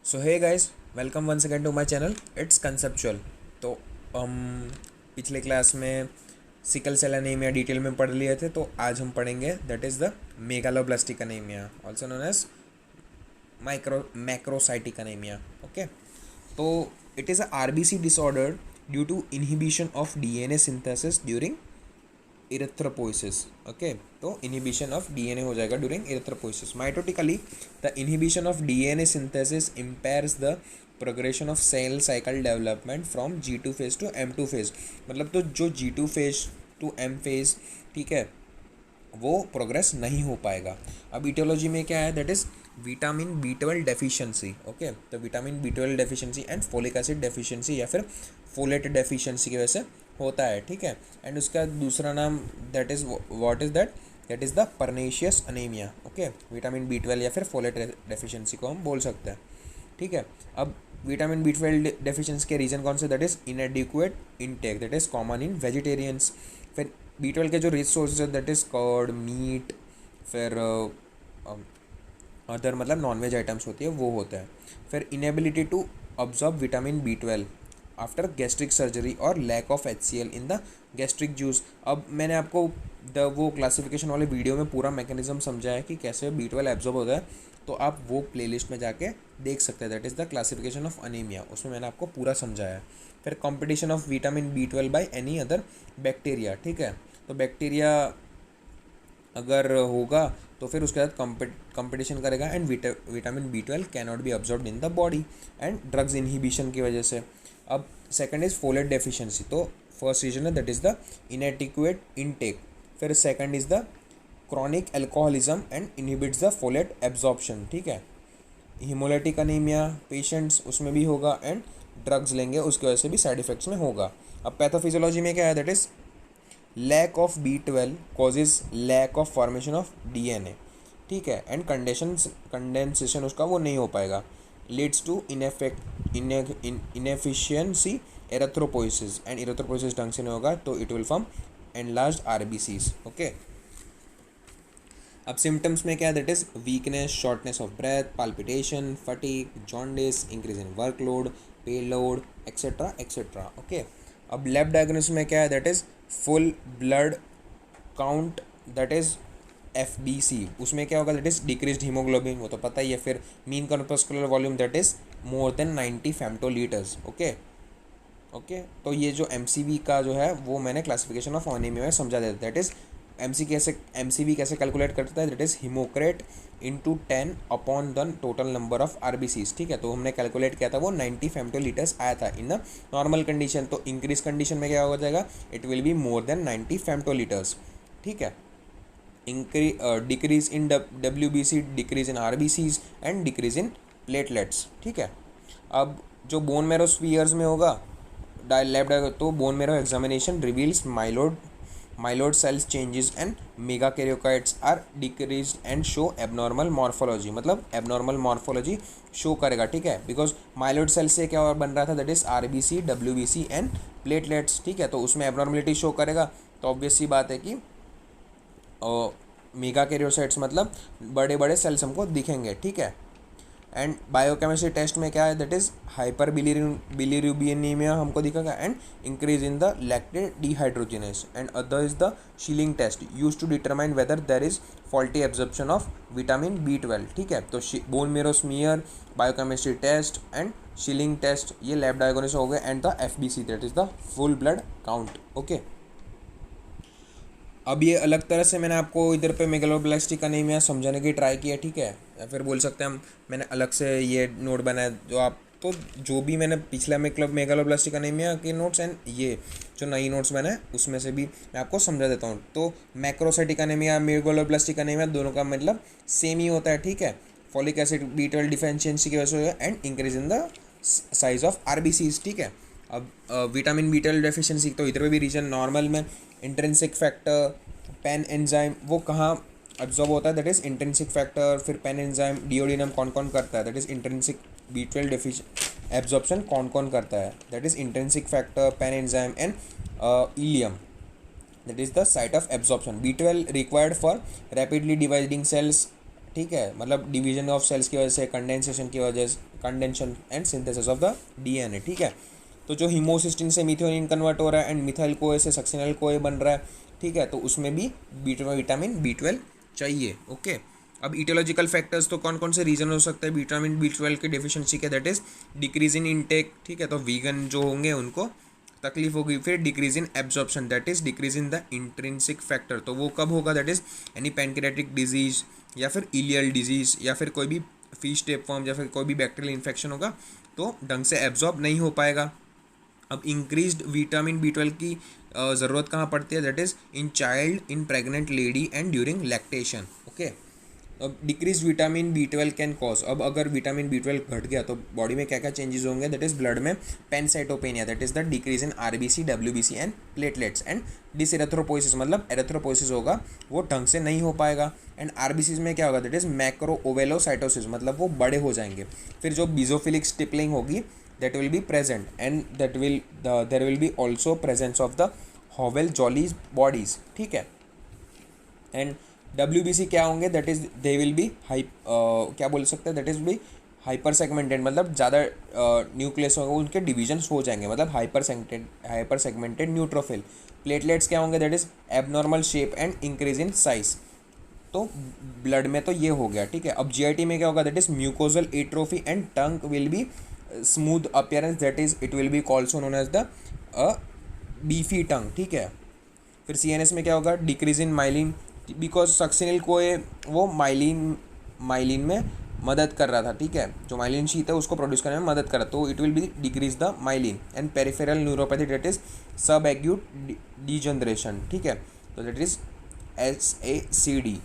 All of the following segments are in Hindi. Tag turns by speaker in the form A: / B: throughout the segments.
A: So hey guys, welcome once again to my channel. It's conceptual. तो हम पिछले क्लास में सिकल सेल एनीमिया डिटेल में पढ़ लिए थे, तो आज हम पढ़ेंगे that is the megaloblastic anaemia, also known as macrocytic anaemia. Okay, तो it is a RBC disorder due to inhibition of DNA synthesis during erythropoiesis. Okay, तो इनहिबिशन ऑफ डीएनए हो जाएगा during erythropoiesis. Mitotically the inhibition of DNA synthesis impairs the progression of cell cycle development from G2 phase to M2 phase. मतलब तो जो G2 phase to M phase, ठीक है, वो प्रोग्रेस नहीं हो पाएगा। अब इटियोलॉजी में क्या है, that is vitamin B12 deficiency. Okay, तो vitamin B12 deficiency and folic acid deficiency या फिर फोलेट डेफिशिएंसी की वजह से होता है, ठीक है। एंड उसका दूसरा नाम that is what is that is the pernicious anaemia. Okay, vitamin B12 या फिर फोलेट डेफिशिएंसी को हम बोल सकते हैं, ठीक है। अब विटामिन B12 डेफिशिएंसी के रीज़न कौन से, that is inadequate intake, that is common in vegetarians. फिर B12 के जो रिच सोर्सेज है दैट इज़ कर्ड, मीट, फिर अदर मतलब नॉनवेज आइटम्स होती है वो होता है। फिर inability to absorb vitamin B12 after gastric surgery और lack of HCl in the gastric juice. अब मैंने आपको वो क्लासिफिकेशन वाले वीडियो में पूरा मैकेनिज्म समझाया कि कैसे B12 एब्जॉर्ब होता है, तो आप वो प्लेलिस्ट में जाके देख सकते हैं, that is the classification of anaemia, उसमें मैंने आपको पूरा समझाया है। फिर competition of vitamin B12 by any other bacteria, ठीक है। तो बैक्टीरिया अगर होगा तो फिर उसके साथ कंपटीशन करेगा and vitamin B12 can not be absorbed in the body and drugs inhibition की वजह से। अब सेकंड इज़ फोलेट डेफिशिएंसी। तो फर्स्ट रीजन है that is the inadequate intake. फिर second is the chronic alcoholism and inhibits the folate absorption, ठीक है। हिमोलिटिक अनीमिया पेशेंट्स उसमें भी होगा एंड ड्रग्स लेंगे उसकी वजह से भी साइड इफेक्ट्स में होगा। अब पैथोफिजियोलॉजी में क्या है, that is lack of B12 causes lack of formation of DNA, ठीक है, एंड कंडेंसेशन उसका वो नहीं हो पाएगा, leads to inefficiency erythropoiesis, and erythropoiesis ढंग से नहीं होगा तो it will form enlarged RBCs। Okay, अब सिम्टम्स में क्या है, that is weakness, shortness of breath, palpitation, fatigue, jaundice, increase in workload, payload, etcetera etcetera. Okay, अब लैब डायग्नोसिस में क्या है, that is full blood count, that is FBC। उसमें क्या होगा, दैट इज़ डिक्रीज्ड हीमोग्लोबिन, वो तो पता ही है। फिर mean corpuscular volume that is more than 90 femtolitres. Okay okay, तो ये जो MCV का जो है वो मैंने क्लासिफिकेशन ऑफ अनीमिया में समझा देता, दैट इज़ MCV कैसे कैलकुलेट करता है, that is haematocrit into 10 upon the total number of RBCs, ठीक है। तो हमने कैलकुलेट किया था वो 90 फेम्टोलीटर्स आया था इन द नॉर्मल कंडीशन। तो इंक्रीज कंडीशन में क्या हो जाएगा, it will be more than 90 फेम्टोलीटर्स, ठीक है। Decrease in WBC, decrease in RBCs and decrease in platelets, ठीक है। अब जो बोन मैरो स्फीयर्स में होगा लैब तो bone marrow examination reveals myeloid cells changes and megakaryocytes are decreased and show abnormal morphology, मतलब एबनॉर्मल मॉर्फोलॉजी शो करेगा, ठीक है। बिकॉज माइलोड सेल से क्या और बन रहा था, that is RBC, WBC and platelets, ठीक है। तो उसमें एबनॉर्मलिटी शो करेगा, तो ऑब्वियस सी बात है कि मेगाकैरियोसाइट्स मतलब बड़े बड़े सेल्स हमको दिखेंगे, ठीक है। एंड बायोकेमिस्ट्री टेस्ट में क्या है, दैट इज़ हाइपर बिलिरुबिनेमिया हमको दिखेगा and increase in the lactate dehydrogenase. And other is the schilling test use to determine whether there is faulty absorption of vitamin B12, ठीक है। तो bone marrow smear, biochemistry test and schilling test ये लैब डायग्नोसिस हो गए, and the FBC that is the full blood count. Okay, अब ये अलग तरह से मैंने आपको इधर पे मेगालोब्लास्टिक अनीमिया समझाने की ट्राई किया, ठीक है, या फिर बोल सकते हैं हम मैंने अलग से ये नोट बनाया जो आप तो जो भी मैंने पिछला मेगालोब्लास्टिक अनीमिया के नोट्स एंड ये जो नई नोट्स मैंने उसमें से भी मैं आपको समझा देता हूँ। तो मैक्रोसाइटिक अनीमिया, मेगालोब्लास्टिक अनीमिया दोनों का मतलब सेम ही होता है, ठीक है। फॉलिक एसिड B12 डिफिशिएंसी की वजह से and increase in the size of RBCs, ठीक है। अब विटामिन B12 डेफिशिएंसी, तो इधर पे भी रीजन नॉर्मल में इंट्रिंसिक फैक्टर, पेन एंजाइम वो कहाँ अब्जॉर्ब होता है, दैट इज़ इंट्रिंसिक फैक्टर। फिर पेन एंजाइम डिओडिनम कौन कौन करता है, that is intrinsic B12 absorption कौन कौन करता है, that is intrinsic factor, pen enzyme and ileum, that is the site of absorption. B12 required for rapidly dividing cells ठीक है, मतलब डिवीजन ऑफ सेल्स की वजह से, कंडेंसेशन की वजह से, condensation and synthesis of the DNA, ठीक है। तो जो हीमोसिस्टिन से मिथ्योनिन कन्वर्ट हो रहा है एंड मिथाइल कोए से सक्सिनल कोए बन रहा है, ठीक है, तो उसमें भी विटामिन B12 चाहिए, ओके। अब इटियोलॉजिकल फैक्टर्स तो कौन कौन से रीजन हो सकते हैं विटामिन B12 की डेफिशिएंसी के, that is decrease in intake, ठीक है, तो वीगन जो होंगे उनको तकलीफ होगी। फिर decrease in absorption, that is decrease in the intrinsic factor, तो वो कब होगा, that is any pancreatic disease या फिर इलियल डिजीज या फिर कोई भी फिश टेपवर्म या फिर कोई भी बैक्टीरियल इन्फेक्शन होगा तो ढंग से एब्जॉर्ब नहीं हो पाएगा। अब इंक्रीज्ड विटामिन B12 की ज़रूरत कहाँ पड़ती है, that is in child, in pregnant lady and during lactation, okay. अब decrease vitamin B12 can cause, अब अगर विटामिन B12 घट गया तो बॉडी में क्या क्या चेंजेस होंगे, दैट इज़ ब्लड में pancytopenia, that is the decrease in RBC WBC and platelets and dyserythropoiesis, मतलब एरेथ्रोपोइसिस होगा वो ढंग से नहीं हो पाएगा। एंड RBCs में क्या होगा, दैट इज़ मैक्रोओवेलोसाइटोसिस, मतलब वो बड़े हो जाएंगे। फिर जो बीजोफिलिक स्टिपलिंग होगी that will be present and there will be also presence of the Howell Jolly bodies, ठीक है। एंड WBC क्या होंगे, that is they will be क्या बोल सकते हैं, that is be hyper segmented, मतलब ज़्यादा न्यूक्लियस होंगे, उनके डिविजन्स हो जाएंगे, मतलब हाइपर सेगमेंटेड न्यूट्रोफिल। प्लेटलेट्स क्या होंगे, that is abnormal shape and increase in size, तो ब्लड में तो ये हो गया, ठीक है। अब GIT में क्या होगा, that is mucosal atrophy and tongue will be smooth appearance, that is it will be also known as the beefy tongue, ठीक है। फिर CNS में क्या होगा, decrease in myelin, because succinyl CoA वो माइलिन में मदद कर रहा था, ठीक है, जो माइलिन शीट है उसको प्रोड्यूस करने में मदद कर रहा था, तो it will be decrease the myelin. And peripheral neuropathy, that is सब एक्यूट डीजनरेशन, ठीक है, तो that is SACD।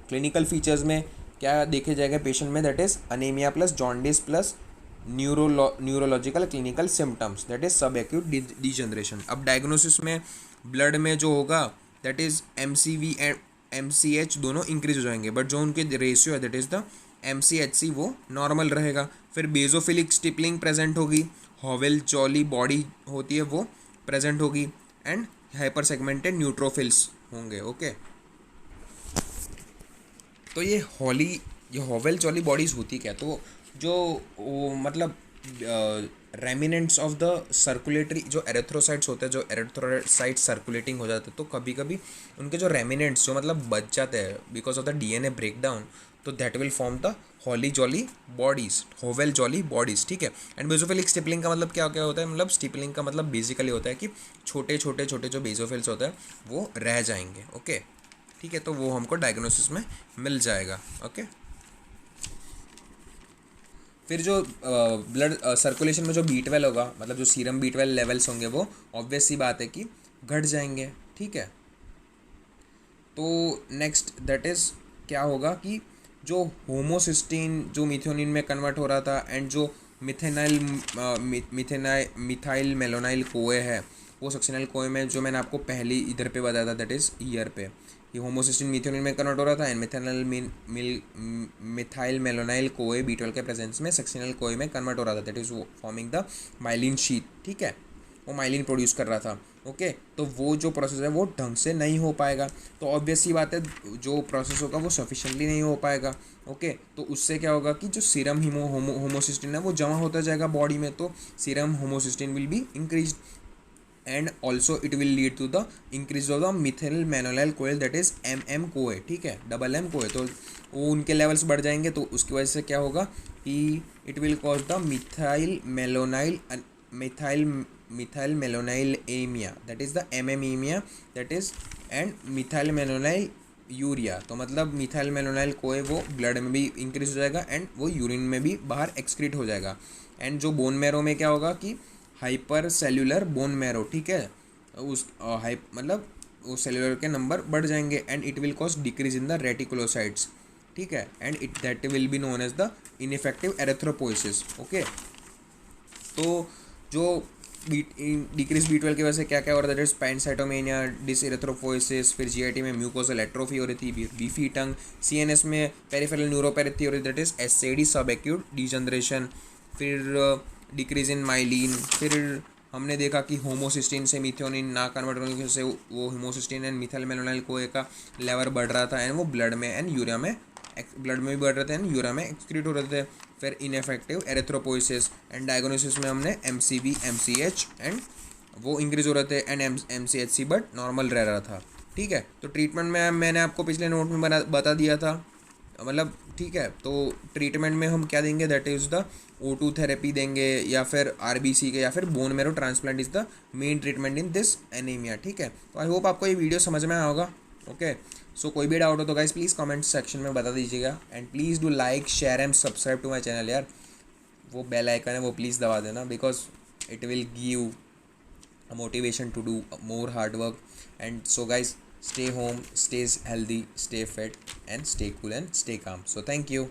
A: Clinical features में क्या देखे जाएगा पेशेंट में, that is anaemia plus jaundice plus neurological clinical symptoms, that is सब एक्यूट डीजनरेशन। अब डायग्नोसिस में ब्लड में जो होगा, that is MCV and MCH दोनों इंक्रीज हो जाएंगे, बट जो उनके रेशियो है, दैट इज द MCHC वो नॉर्मल रहेगा। फिर बेजोफिलिक स्टिपलिंग प्रेजेंट होगी, हॉवेल जॉली बॉडी होती है वो प्रेजेंट होगी, एंड हाइपर सेगमेंटेड न्यूट्रोफिल्स होंगे, ओके। तो ये हॉवेल जॉली बॉडीज़ होती क्या, तो जो वो मतलब रेमिनेंट्स ऑफ द सर्कुलेटरी जो एरेथ्रोसाइट्स होते हैं, जो एरेथ्रोसाइट्स सर्कुलेटिंग हो जाते हैं, तो कभी कभी उनके जो रेमिनेंट्स जो मतलब बच जाते हैं because of the DNA breakdown, तो that will form the Howell Jolly bodies, ठीक है। एंड बेजोफिलिक स्टिपलिंग का मतलब क्या क्या होता है, मतलब स्टिपलिंग का मतलब बेसिकली होता है कि छोटे छोटे जो बेजोफिल्स होते हैं वो रह जाएंगे, ओके, ठीक है, तो वो हमको डायग्नोसिस में मिल जाएगा, ओके। फिर जो ब्लड सर्कुलेशन में जो B12 होगा, मतलब जो सीरम B12 लेवल्स होंगे वो ऑब्वियस सी बात है कि घट जाएंगे, ठीक है। तो नेक्स्ट दैट इज़ क्या होगा कि जो होमोसिस्टीन जो मिथ्योनिन में कन्वर्ट हो रहा था एंड जो मिथाइल मेलोनाइल कोए है वो सक्सिनल कोए में जो मैंने आपको पहले इधर पे बताया था, दैट इज़ ईयर पे, ये होमोसिस्टिन मिथ्योनिन में कन्वर्ट हो रहा था एंड मिथाइल मेलोनाइल कोए B12 के प्रेजेंस में सक्सिनल कोए में कन्वर्ट हो रहा था, दैट इज़ वो फॉर्मिंग द माइलिन शीट, ठीक है, वो माइलिन प्रोड्यूस कर रहा था, ओके। तो वो जो प्रोसेस है वो ढंग से नहीं हो पाएगा, तो ऑब्वियस सी बात है जो प्रोसेस होगा वो सफिशिएंटली नहीं हो पाएगा, ओके। तो उससे क्या होगा कि जो सीरम होमोसिस्टिन है वो जमा होता जाएगा बॉडी में, तो serum homocysteine will be increase and also it will lead to the increase of the methyl malonyl CoA, that is MM CoA, ठीक है, MM कोए, तो वो उनके लेवल्स बढ़ जाएंगे, तो उसकी वजह से क्या होगा कि it will cause the methyl malonyl aemia, that is the aemia, that is and methyl malonyl uria, तो मतलब मिथाइल मेलोनाइल कोए वो ब्लड में भी इंक्रीज हो जाएगा एंड वो यूरिन में भी बाहर एक्सक्रीट हो जाएगा। एंड जो बोन मैरो में क्या होगा कि हाइपर सेल्यूलर बोन मैरो, ठीक है, उस मतलब वो सेल्यूलर के नंबर बढ़ जाएंगे and it will cause decrease in the reticulocytes, ठीक है, and it that will be known as the ineffective erythropoiesis, okay. तो जो डिक्रीज B12 की वजह से क्या क्या हो रहा था, दैट इज पैनसाइटोमेनिया, डिसएरेथ्रोपोइसिस, फिर GIT में म्यूकोजल एट्रोफी हो रही थी, बीफी टंग, CNS में पेरिफेरल न्यूरोपैथी हो रही थी, दैट इज SAD सब एक्यूट डीजनरेशन, फिर डिक्रीज इन माइलिन, फिर हमने देखा कि होमोसिस्टिन से मिथ्योनिन ना कन्वर्ट होने की वजह से वो होमोसिस्टिन एंड मिथाइल मेलोनाइल कोए का लेवल बढ़ रहा था एंड वो ब्लड में एंड यूरिया में ब्लड में भी बढ़ रहे थे एंड यूरा में एक्सक्रीट हो रहे थे। फिर इनफेक्टिव एरिथ्रोपोइसिस एंड डायग्नोसिस में हमने MCV MCH एंड वो इंक्रीज हो रहे थे एंड MCHC बट नॉर्मल रह रहा था। ठीक है, तो ट्रीटमेंट में मैंने आपको पिछले नोट में बता दिया था, मतलब ठीक है। तो ट्रीटमेंट में हम क्या देंगे, that is the O2 therapy देंगे या फिर RBC के या फिर bone marrow transplant is the main treatment in this anaemia. ठीक है, तो आई होप आपको ये वीडियो समझ में आया होगा। ओके, सो कोई भी डाउट हो तो गाइस प्लीज़ कमेंट सेक्शन में बता दीजिएगा and please do like share and subscribe to my channel यार। वो बेल आइकन है वो प्लीज़ दबा देना, because it will give a motivation to do more hard work. And so guys, stay home, stay healthy, stay fit and stay cool and stay calm. So thank you.